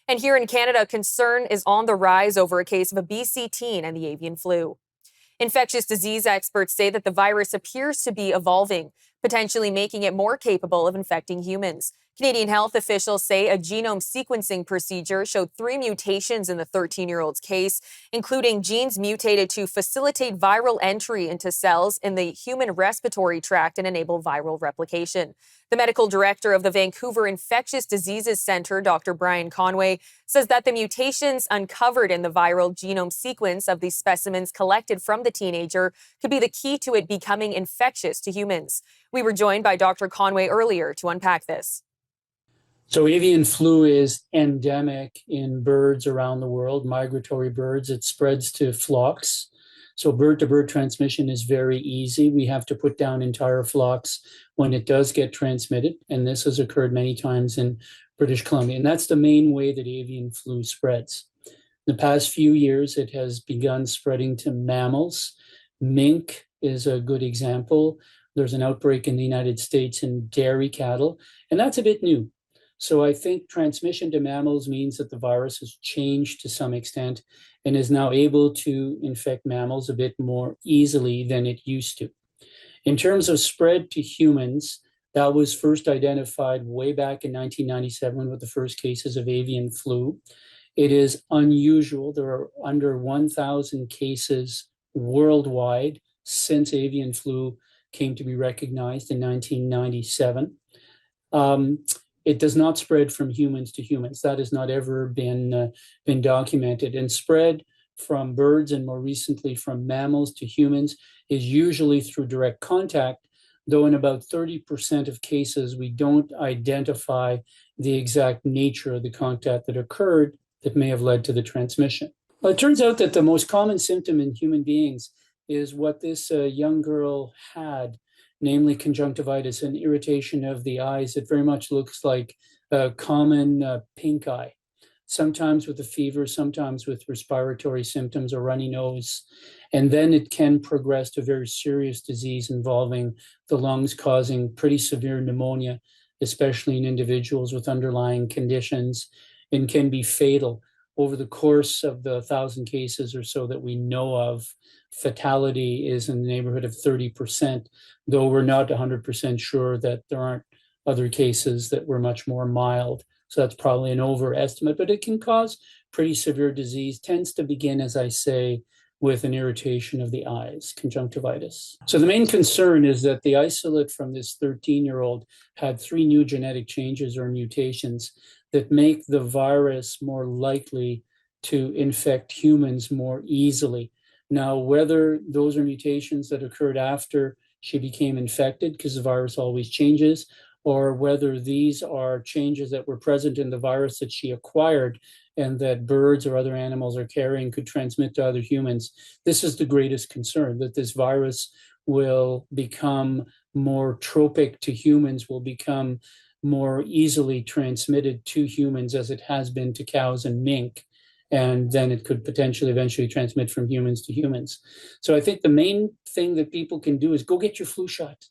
And here in Canada, concern is on the rise over a case of a BC teen and the avian flu. Infectious disease experts say that the virus appears to be evolving, potentially making it more capable of infecting humans. Canadian health officials say a genome sequencing procedure showed 3 mutations in the 13-year-old's case, including genes mutated to facilitate viral entry into cells in the human respiratory tract and enable viral replication. The medical director of the Vancouver Infectious Diseases Centre, Dr. Brian Conway, says that the mutations uncovered in the viral genome sequence of the specimens collected from the teenager could be the key to it becoming infectious to humans. We were joined by Dr. Conway earlier to unpack this. So avian flu is endemic in birds around the world, migratory birds. It spreads to flocks. So bird-to-bird transmission is very easy. We have to put down entire flocks when it does get transmitted, and this has occurred many times in British Columbia. And that's the main way that avian flu spreads. In the past few years, it has begun spreading to mammals. Mink is a good example. There's an outbreak in the United States in dairy cattle, and that's a bit new. So I think transmission to mammals means that the virus has changed to some extent and is now able to infect mammals a bit more easily than it used to. In terms of spread to humans, that was first identified way back in 1997 with the first cases of avian flu. It is unusual. There are under 1,000 cases worldwide since avian flu came to be recognized in 1997. It does not spread from humans to humans. That has not ever been documented. And spread from birds and more recently from mammals to humans is usually through direct contact, though in about 30% of cases, we don't identify the exact nature of the contact that occurred that may have led to the transmission. Well, it turns out that the most common symptom in human beings is what this young girl had, namely conjunctivitis, an irritation of the eyes. It very much looks like a common pink eye, sometimes with a fever, sometimes with respiratory symptoms, a runny nose. And then it can progress to very serious disease involving the lungs, causing pretty severe pneumonia, especially in individuals with underlying conditions, and can be fatal. Over the course of the 1,000 cases or so that we know of, fatality is in the neighborhood of 30%, though we're not 100% sure that there aren't other cases that were much more mild. So that's probably an overestimate, but it can cause pretty severe disease. Tends to begin, as I say, with an irritation of the eyes, conjunctivitis. So the main concern is that the isolate from this 13-year-old had 3 new genetic changes or mutations that make the virus more likely to infect humans more easily. Now, whether those are mutations that occurred after she became infected, because the virus always changes, or whether these are changes that were present in the virus that she acquired and that birds or other animals are carrying could transmit to other humans, this is the greatest concern, that this virus will become more tropic to humans, will become more easily transmitted to humans as it has been to cows and mink. And then it could potentially eventually transmit from humans to humans. So I think the main thing that people can do is go get your flu shot,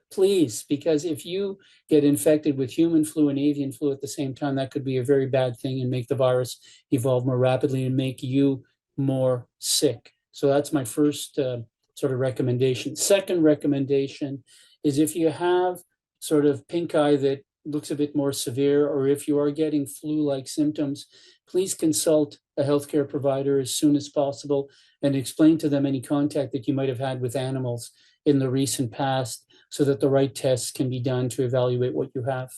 please, because if you get infected with human flu and avian flu at the same time, that could be a very bad thing and make the virus evolve more rapidly and make you more sick. So that's my first sort of recommendation. Second recommendation is if you have sort of pink eye that looks a bit more severe, or if you are getting flu-like symptoms, please consult a healthcare provider as soon as possible and explain to them any contact that you might have had with animals in the recent past so that the right tests can be done to evaluate what you have.